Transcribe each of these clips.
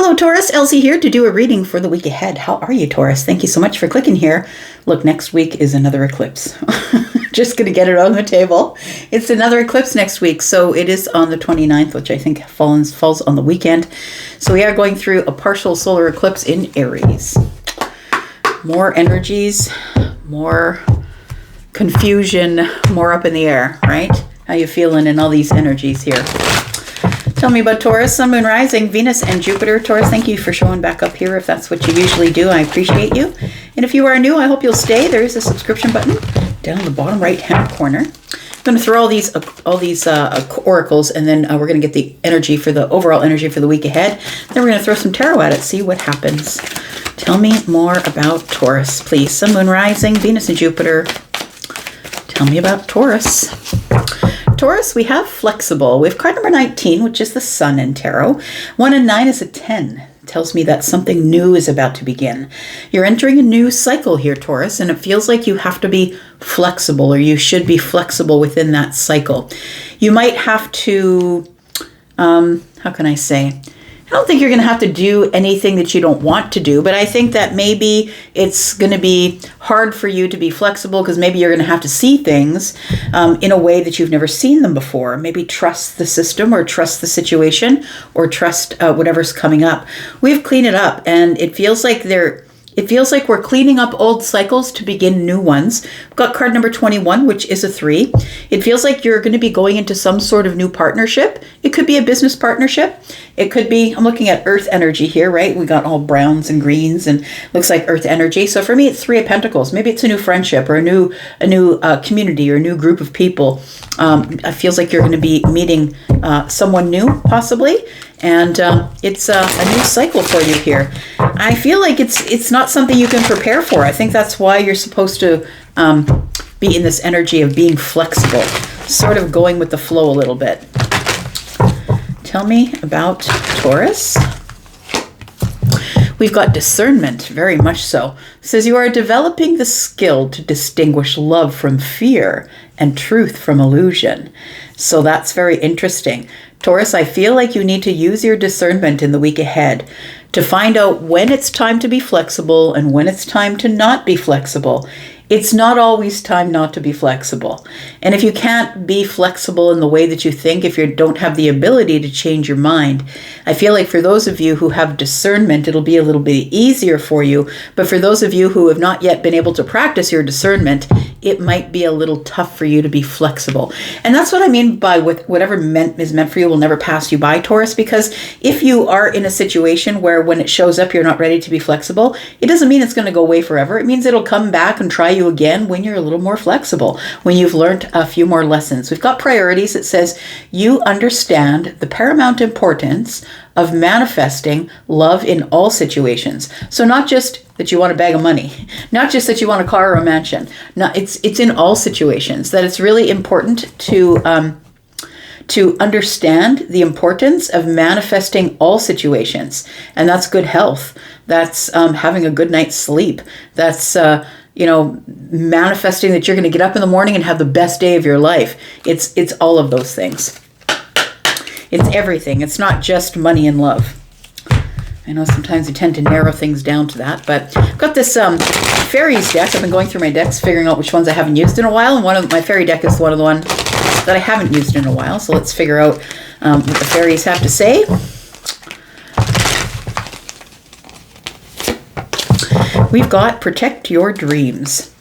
Hello, Taurus. Elsie here to do a reading for the week ahead. How are you, Taurus? Thank you so much for clicking here. Look, next week is another eclipse. Just going to get it on the table. It's another eclipse next week. So it is on the 29th, which I think falls on the weekend. So we are going through a partial solar eclipse in Aries. More energies, more confusion, more up in the air, right? How you feeling in all these energies here? Tell me about Taurus, Sun, Moon, Rising, Venus, and Jupiter. Taurus, thank you for showing back up here if that's what you usually do. I appreciate you. And if you are new, I hope you'll stay. There is a subscription button down in the bottom right-hand corner. I'm going to throw all these oracles, and then we're going to get the energy for the overall energy for the week ahead. Then we're going to throw some tarot at it, see what happens. Tell me more about Taurus, please. Sun, Moon, Rising, Venus, and Jupiter. Tell me about Taurus. Taurus, we have flexible. We have card number 19, which is the Sun in tarot. 1 and 9 is a 10. It tells me that something new is about to begin. You're entering a new cycle here, Taurus, and it feels like you have to be flexible, or you should be flexible within that cycle. You might have to, how can I say? I don't think you're going to have to do anything that you don't want to do, but I think that maybe it's going to be hard for you to be flexible because maybe you're going to have to see things in a way that you've never seen them before. Maybe trust the system or trust the situation or trust whatever's coming up. We've cleaned it up, and it feels like we're cleaning up old cycles to begin new ones. We've got card number 21, which is a 3. It feels like you're going to be going into some sort of new partnership. It could be a business partnership. It could be, I'm looking at earth energy here, right? We got all browns and greens and looks like earth energy. So for me, it's 3 of Pentacles. Maybe it's a new friendship or a new community or a new group of people. It feels like you're going to be meeting someone new, possibly. And it's a new cycle for you here. I feel like it's not something you can prepare for. I think that's why you're supposed to be in this energy of being flexible, sort of going with the flow a little bit. Tell me about Taurus. We've got discernment, very much so. It says you are developing the skill to distinguish love from fear and truth from illusion. So that's very interesting. Taurus, I feel like you need to use your discernment in the week ahead to find out when it's time to be flexible and when it's time to not be flexible. It's not always time not to be flexible. And if you can't be flexible in the way that you think, if you don't have the ability to change your mind, I feel like for those of you who have discernment, it'll be a little bit easier for you. But for those of you who have not yet been able to practice your discernment, it might be a little tough for you to be flexible. And that's what I mean by whatever is meant for you will never pass you by, Taurus, because if you are in a situation where when it shows up, you're not ready to be flexible, it doesn't mean it's going to go away forever. It means it'll come back and try you again when you're a little more flexible, when you've learned a few more lessons. We've got priorities. It says you understand the paramount importance of manifesting love in all situations. So not just that you want a bag of money, not just that you want a car or a mansion. No, it's in all situations that it's really important to understand the importance of manifesting all situations. And that's good health. That's having a good night's sleep. That's manifesting that you're going to get up in the morning and have the best day of your life. It's all of those things. It's everything. It's not just money and love. I know sometimes we tend to narrow things down to that, but I've got this fairies deck. I've been going through my decks, figuring out which ones I haven't used in a while, and one of my fairy deck is one of the ones that I haven't used in a while. So let's figure out what the fairies have to say. We've got protect your dreams.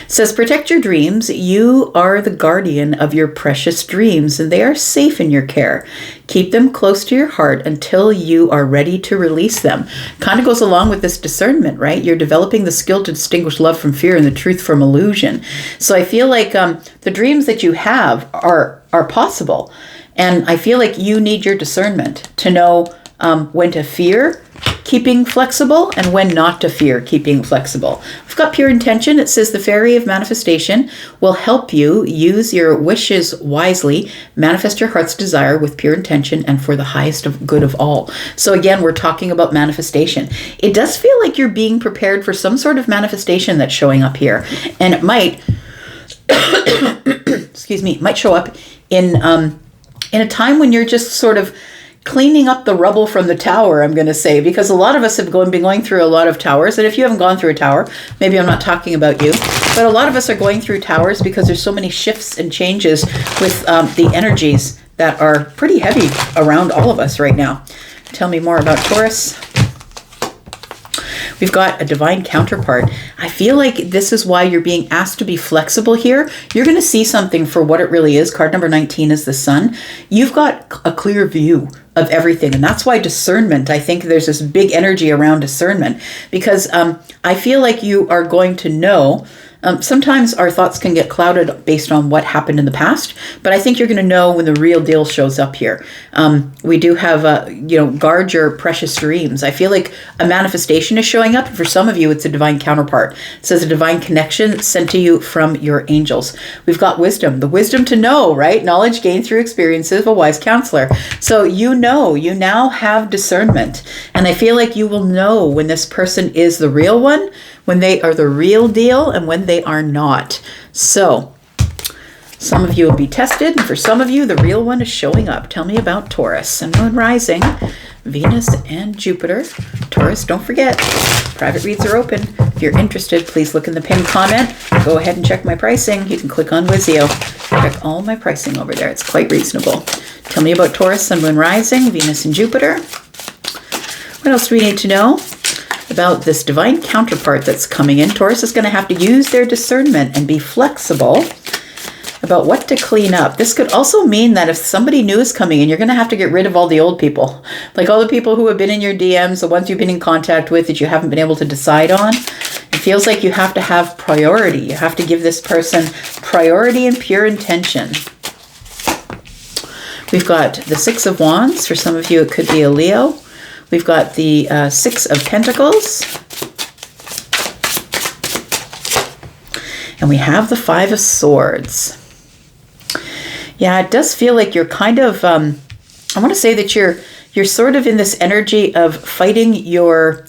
It says, protect your dreams. You are the guardian of your precious dreams, and they are safe in your care. Keep them close to your heart until you are ready to release them. Kind of goes along with this discernment, right? You're developing the skill to distinguish love from fear and the truth from illusion. So I feel like the dreams that you have are possible. And I feel like you need your discernment to know when to fear keeping flexible and when not to fear keeping flexible. We've got pure intention. It says the fairy of manifestation will help you use your wishes wisely, manifest your heart's desire with pure intention and for the highest of good of all. So again, we're talking about manifestation. It does feel like you're being prepared for some sort of manifestation that's showing up here. And it might, might show up in a time when you're just sort of cleaning up the rubble from the tower, I'm going to say, because a lot of us have been going through a lot of towers. And if you haven't gone through a tower, maybe I'm not talking about you, but a lot of us are going through towers because there's so many shifts and changes with the energies that are pretty heavy around all of us right now. Tell me more about Taurus. We've got a divine counterpart. I feel like this is why you're being asked to be flexible here. You're going to see something for what it really is. Card number 19 is the Sun. You've got a clear view of everything. And that's why discernment, I think there's this big energy around discernment, because I feel like you are going to know. Sometimes our thoughts can get clouded based on what happened in the past, but I think you're going to know when the real deal shows up here. We do have, guard your precious dreams. I feel like a manifestation is showing up. For some of you, it's a divine counterpart. It says a divine connection sent to you from your angels. We've got wisdom, the wisdom to know, right? Knowledge gained through experiences of a wise counselor. So you now have discernment. And I feel like you will know when this person is the real one, when they are the real deal, and when they are not. So some of you will be tested, and for some of you, the real one is showing up. Tell me about Taurus. Sun, Moon, Rising, Venus, and Jupiter. Taurus, don't forget, private reads are open. If you're interested, please look in the pinned comment. Go ahead and check my pricing. You can click on Wizio. Check all my pricing over there. It's quite reasonable. Tell me about Taurus, Sun, Moon, Rising, Venus, and Jupiter. What else do we need to know about this divine counterpart that's coming in? Taurus is going to have to use their discernment and be flexible about what to clean up. This could also mean that if somebody new is coming in, you're going to have to get rid of all the old people. Like all the people who have been in your DMs, the ones you've been in contact with that you haven't been able to decide on. It feels like you have to have priority. You have to give this person priority and pure intention. We've got the Six of Wands. For some of you, it could be a Leo. We've got the Six of Pentacles. And we have the Five of Swords. Yeah, it does feel like you're kind of, I want to say that you're sort of in this energy of fighting you're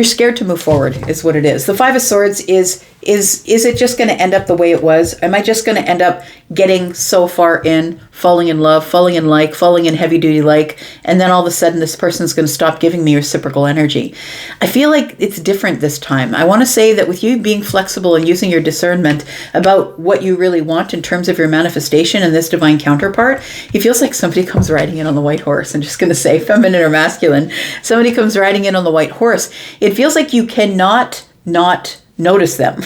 scared to move forward is what it is. The Five of Swords is it just going to end up the way it was? Am I just going to end up getting so far in, falling in love, falling in like, falling in heavy duty like, and then all of a sudden this person's going to stop giving me reciprocal energy? I feel like it's different this time. I want to say that with you being flexible and using your discernment about what you really want in terms of your manifestation and this divine counterpart, it feels like somebody comes riding in on the white horse. I'm just going to say feminine or masculine. Somebody comes riding in on the white horse. It feels like you cannot not notice them.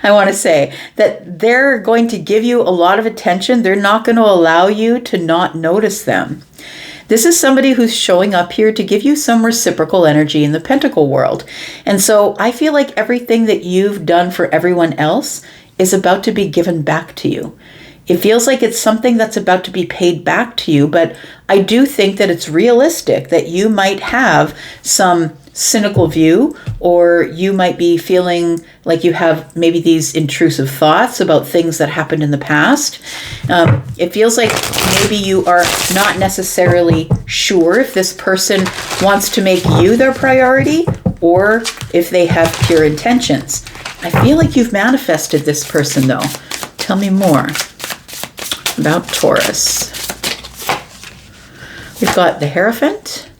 I want to say that they're going to give you a lot of attention. They're not going to allow you to not notice them. This is somebody who's showing up here to give you some reciprocal energy in the Pentacle world. And so I feel like everything that you've done for everyone else is about to be given back to you. It feels like it's something that's about to be paid back to you, but I do think that it's realistic that you might have some cynical view, or you might be feeling like you have maybe these intrusive thoughts about things that happened in the past. It feels like maybe you are not necessarily sure if this person wants to make you their priority or if they have pure intentions. I feel like you've manifested this person though. Tell me more about Taurus. We've got the Hierophant.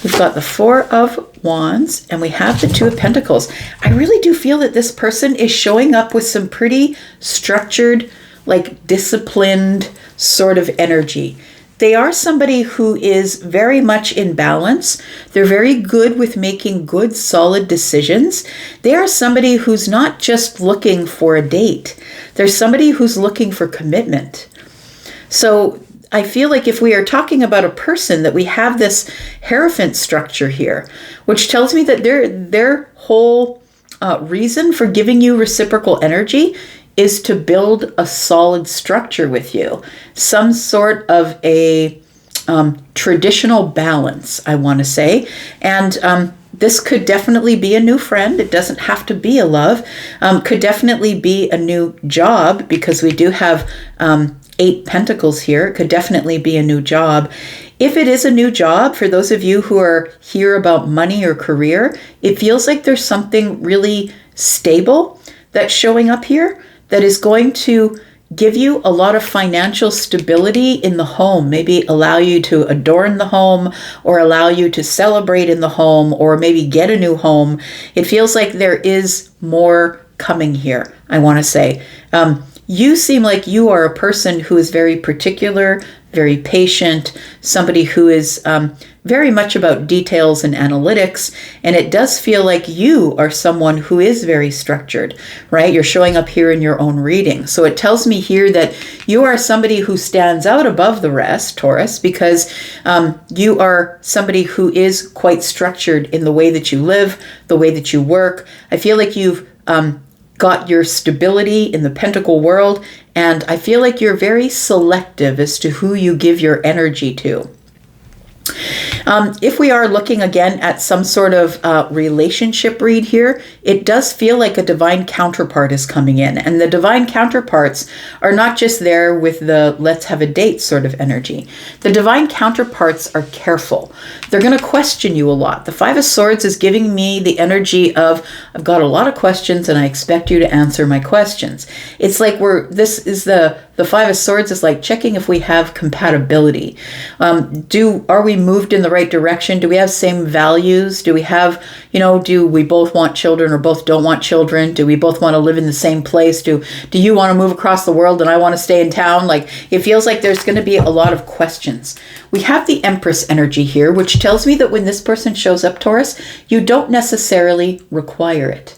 We've got the Four of Wands, and we have the Two of Pentacles. I really do feel that this person is showing up with some pretty structured, like disciplined sort of energy. They are somebody who is very much in balance. They're very good with making good, solid decisions. They are somebody who's not just looking for a date. They're somebody who's looking for commitment. So I feel like if we are talking about a person, that we have this Hierophant structure here, which tells me that their whole reason for giving you reciprocal energy is to build a solid structure with you, some sort of a traditional balance, I want to say. And this could definitely be a new friend. It doesn't have to be a love. Could definitely be a new job, because we do have 8 Pentacles here. It could definitely be a new job. If it is a new job, for those of you who are here about money or career, it feels like there's something really stable that's showing up here that is going to give you a lot of financial stability in the home, maybe allow you to adorn the home or allow you to celebrate in the home or maybe get a new home. It feels like there is more coming here, I want to say. You seem like you are a person who is very particular, very patient, somebody who is very much about details and analytics. And it does feel like you are someone who is very structured, right? You're showing up here in your own reading. So it tells me here that you are somebody who stands out above the rest, Taurus, because you are somebody who is quite structured in the way that you live, the way that you work. I feel like you've got your stability in the pentacle world, and I feel like you're very selective as to who you give your energy to. If we are looking again at some sort of relationship read here, it does feel like a divine counterpart is coming in. And the divine counterparts are not just there with the let's have a date sort of energy. The divine counterparts are careful. They're going to question you a lot. The Five of Swords is giving me the energy of, I've got a lot of questions and I expect you to answer my questions. It's like the Five of Swords is like checking if we have compatibility. Are we moved in the right direction? Do we have same values? Do we have, do we both want children or both don't want children? Do we both want to live in the same place? Do you want to move across the world and I want to stay in town? Like, it feels like there's going to be a lot of questions. We have the Empress energy here, which tells me that when this person shows up, Taurus, you don't necessarily require it.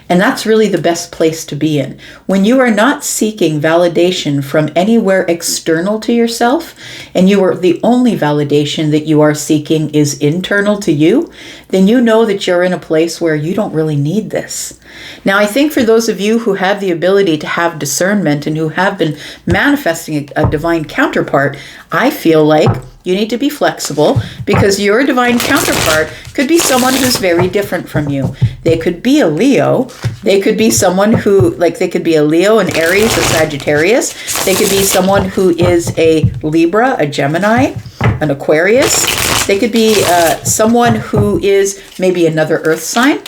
And that's really the best place to be in. When you are not seeking validation from anywhere external to yourself, and the only validation that you are seeking is internal to you, then you know that you're in a place where you don't really need this. Now, I think for those of you who have the ability to have discernment and who have been manifesting a divine counterpart, I feel like you need to be flexible, because your divine counterpart could be someone who's very different from you. They could be a Leo. They could be someone who, they could be a Leo, an Aries, a Sagittarius. They could be someone who is a Libra, a Gemini, an Aquarius. They could be someone who is maybe another earth sign.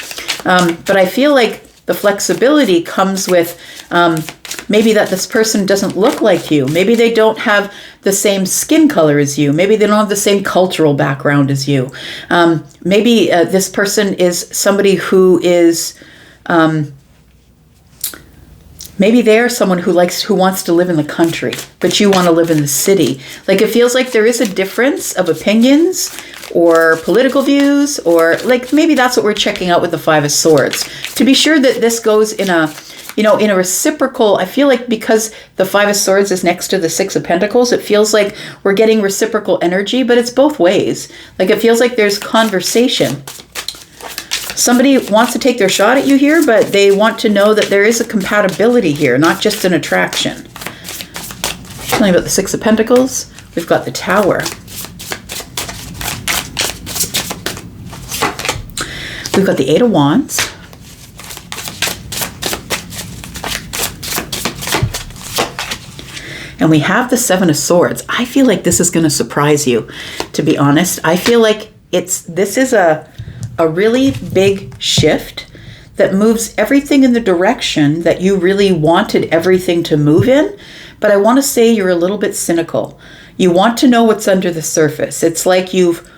But I feel like the flexibility comes with maybe that this person doesn't look like you. Maybe they don't have the same skin color as you. Maybe they don't have the same cultural background as you. Maybe this person is somebody who is, maybe they are someone who wants to live in the country, but you want to live in the city. Like, it feels like there is a difference of opinions or political views, or maybe that's what we're checking out with the Five of Swords. To be sure that this goes in a reciprocal, I feel like because the Five of Swords is next to the Six of Pentacles, it feels like we're getting reciprocal energy, but it's both ways. Like, it feels like there's conversation. Somebody wants to take their shot at you here, but they want to know that there is a compatibility here, not just an attraction. Tell me about the Six of Pentacles. We've got the Tower. We've got the Eight of Wands. And we have the Seven of Swords. I feel like this is going to surprise you, to be honest. I feel like this is a really big shift that moves everything in the direction that you really wanted everything to move in. But I want to say you're a little bit cynical. You want to know what's under the surface. It's like you've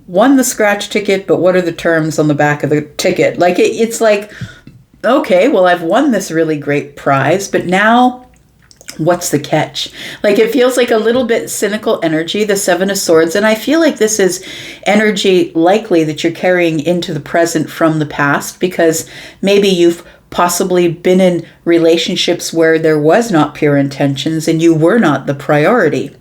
won the scratch ticket, but what are the terms on the back of the ticket? Like, it's like, okay, well, I've won this really great prize, but now what's the catch? Like, it feels like a little bit cynical energy, the Seven of Swords. And I feel like this is energy likely that you're carrying into the present from the past, because maybe you've possibly been in relationships where there was not pure intentions and you were not the priority.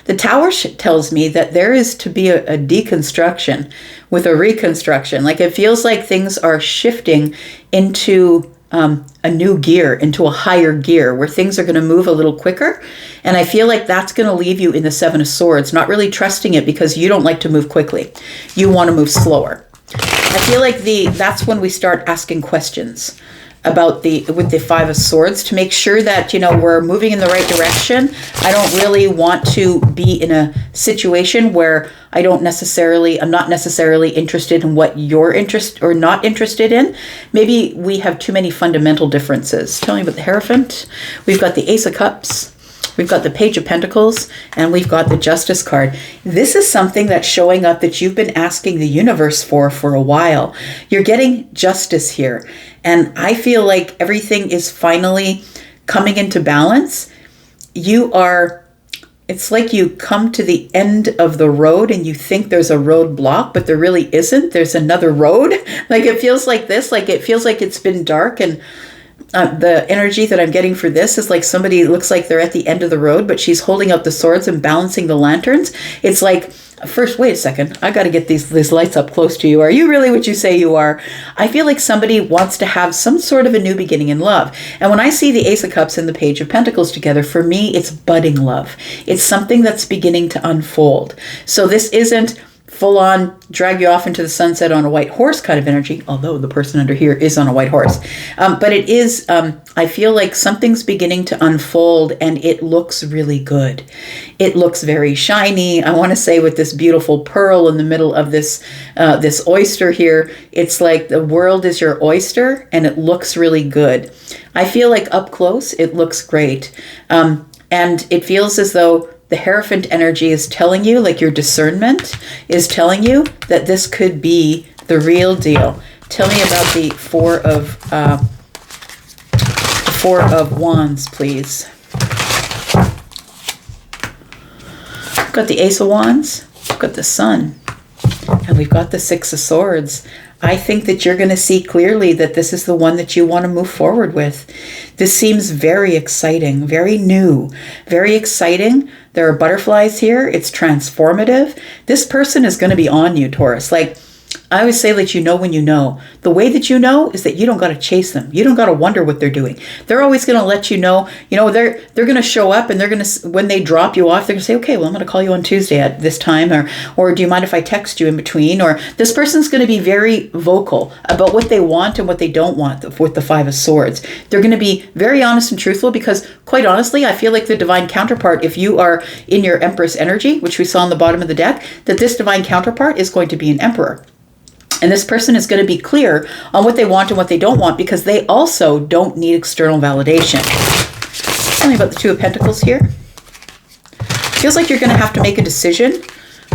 The Tower tells me that there is to be a deconstruction with a reconstruction. Like, it feels like things are shifting into a new gear, into a higher gear where things are going to move a little quicker. And I feel like that's going to leave you in the Seven of Swords, not really trusting it because you don't like to move quickly. You want to move slower. I feel like that's when we start asking questions. with the Five of Swords, to make sure that, we're moving in the right direction. I don't really want to be in a situation where I'm not necessarily interested in what you're interested or not interested in. Maybe we have too many fundamental differences. Tell me about the Hierophant. We've got the Ace of Cups. We've got the Page of Pentacles, and we've got the Justice card. This is something that's showing up that you've been asking the universe for a while. You're getting justice here. And I feel like everything is finally coming into balance. It's like you come to the end of the road and you think there's a roadblock, but there really isn't. There's another road. Like it feels like this, like it feels like it's been dark, and the energy that I'm getting for this is like somebody looks like they're at the end of the road, but she's holding up the swords and balancing the lanterns. It's like, first, wait a second, I got to get these lights up close to you. Are you really what you say you are? I feel like somebody wants to have some sort of a new beginning in love. And when I see the Ace of Cups and the Page of Pentacles together, for me, it's budding love. It's something that's beginning to unfold. So this isn't full on drag you off into the sunset on a white horse kind of energy, although the person under here is on a white horse. But it is, I feel like something's beginning to unfold, and it looks really good. It looks very shiny. I want to say with this beautiful pearl in the middle of this oyster here, it's like the world is your oyster, and it looks really good. I feel like up close, it looks great. And it feels as though the Hierophant energy is telling you, like your discernment is telling you that this could be the real deal. Tell me about the Four of Wands, please. We've got the Ace of Wands, we've got the Sun, and we've got the Six of Swords. I think that you're going to see clearly that this is the one that you want to move forward with. This seems very exciting, very new, very exciting. There are butterflies here. It's transformative. This person is going to be on you, Taurus. Like, I always say that you know when you know. The way that you know is that you don't got to chase them. You don't got to wonder what they're doing. They're always going to let you know. They're going to show up, and they're going to, when they drop you off, they're going to say, okay, well, I'm going to call you on Tuesday at this time, or do you mind if I text you in between? Or this person's going to be very vocal about what they want and what they don't want with the Five of Swords. They're going to be very honest and truthful, because quite honestly, I feel like the divine counterpart, if you are in your Empress energy, which we saw on the bottom of the deck, that this divine counterpart is going to be an Emperor. And this person is going to be clear on what they want and what they don't want, because they also don't need external validation. Tell me about the Two of Pentacles here. Feels like you're going to have to make a decision,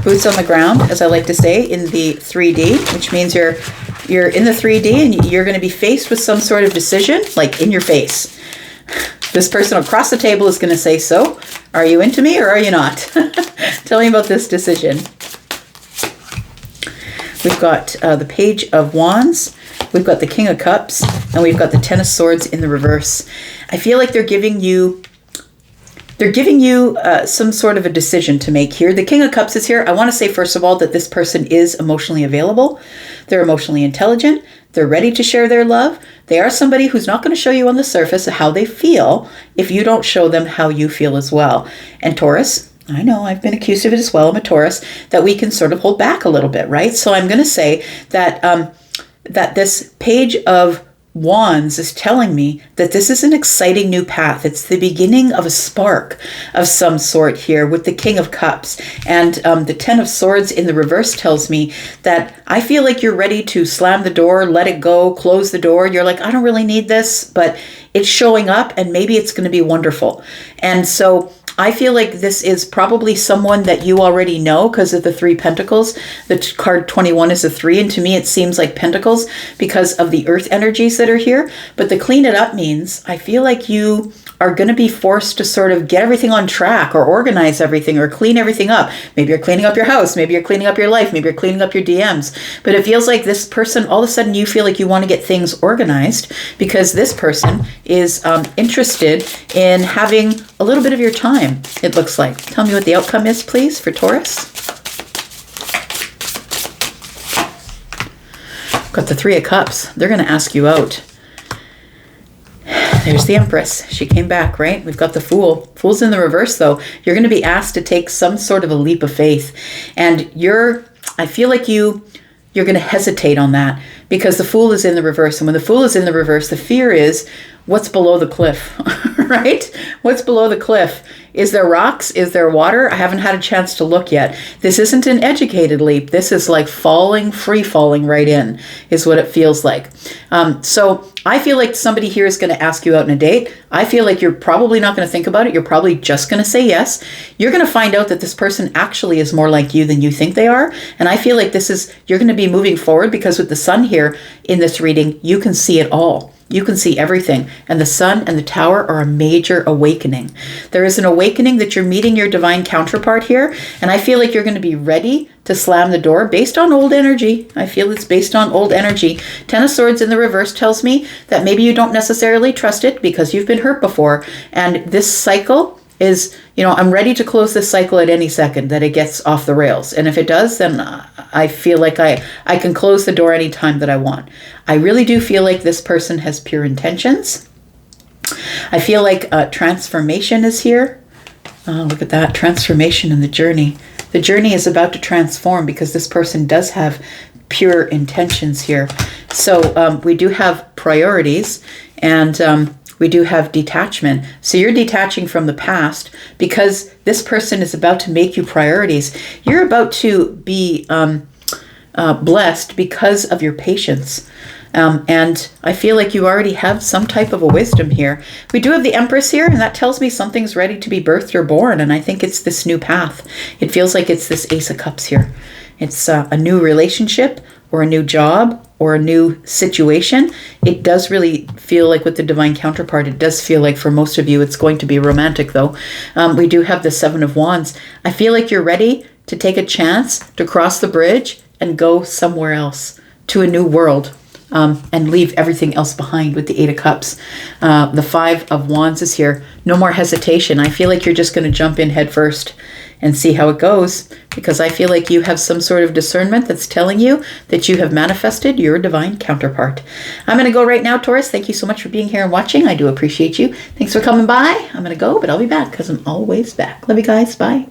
boots on the ground, as I like to say, in the 3D, which means you're in the 3D and you're going to be faced with some sort of decision, like in your face. This person across the table is going to say, so, are you into me or are you not? Tell me about this decision. We've got the Page of Wands, we've got the King of Cups, and we've got the Ten of Swords in the reverse. I feel like they're giving you some sort of a decision to make here. The King of Cups is here. I want to say, first of all, that this person is emotionally available. They're emotionally intelligent. They're ready to share their love. They are somebody who's not going to show you on the surface how they feel if you don't show them how you feel as well. And Taurus, I know I've been accused of it as well, I'm a Taurus, that we can sort of hold back a little bit, right? So I'm going to say that that this Page of Wands is telling me that this is an exciting new path. It's the beginning of a spark of some sort here with the King of Cups. And the Ten of Swords in the reverse tells me that I feel like you're ready to slam the door, let it go, close the door. You're like, I don't really need this, but it's showing up and maybe it's going to be wonderful. And so I feel like this is probably someone that you already know because of the Three Pentacles. The card 21 is a 3, and to me it seems like Pentacles because of the earth energies that are here. But the clean it up means I feel like you are going to be forced to sort of get everything on track or organize everything or clean everything up. Maybe you're cleaning up your house. Maybe you're cleaning up your life. Maybe you're cleaning up your DMs. But it feels like this person, all of a sudden you feel like you want to get things organized because this person is interested in having a little bit of your time, it looks like. Tell me what the outcome is, please, for Taurus. Got the Three of Cups. They're going to ask you out. There's the Empress. She came back, right? We've got the Fool. Fool's in the reverse, though. You're going to be asked to take some sort of a leap of faith. And I feel like you're going to hesitate on that because the Fool is in the reverse. And when the Fool is in the reverse, the fear is what's below the cliff, right? What's below the cliff? Is there rocks? Is there water? I haven't had a chance to look yet. This isn't an educated leap. This is like falling, free falling right in is what it feels like. So I feel like somebody here is going to ask you out on a date. I feel like you're probably not going to think about it. You're probably just going to say yes. You're going to find out that this person actually is more like you than you think they are. And I feel like you're going to be moving forward because with the sun here in this reading, you can see it all. You can see everything. And the sun and the tower are a major awakening. There is an awakening that you're meeting your divine counterpart here. And I feel like you're going to be ready to slam the door based on old energy. I feel it's based on old energy. Ten of Swords in the reverse tells me that maybe you don't necessarily trust it because you've been hurt before. And this cycle is, I'm ready to close this cycle at any second that it gets off the rails. And if it does, then I feel like I can close the door anytime that I want. I really do feel like this person has pure intentions. I feel like transformation is here. Look at that, transformation in the journey. The journey is about to transform because this person does have pure intentions here. So we do have priorities and we do have detachment. So you're detaching from the past because this person is about to make you priorities. You're about to be blessed because of your patience. And I feel like you already have some type of a wisdom here. We do have the Empress here, and that tells me something's ready to be birthed or born. And I think it's this new path. It feels like it's this Ace of Cups here. It's a new relationship or a new job or a new situation. It does really feel like with the divine counterpart, it does feel like for most of you, it's going to be romantic though. We do have the Seven of Wands. I feel like you're ready to take a chance to cross the bridge and go somewhere else to a new world. And leave everything else behind with the Eight of Cups. The Five of Wands is here. No more hesitation. I feel like you're just going to jump in head first and see how it goes because I feel like you have some sort of discernment that's telling you that you have manifested your divine counterpart. I'm going to go right now, Taurus. Thank you so much for being here and watching. I do appreciate you. Thanks for coming by. I'm going to go, but I'll be back because I'm always back. Love you guys. Bye.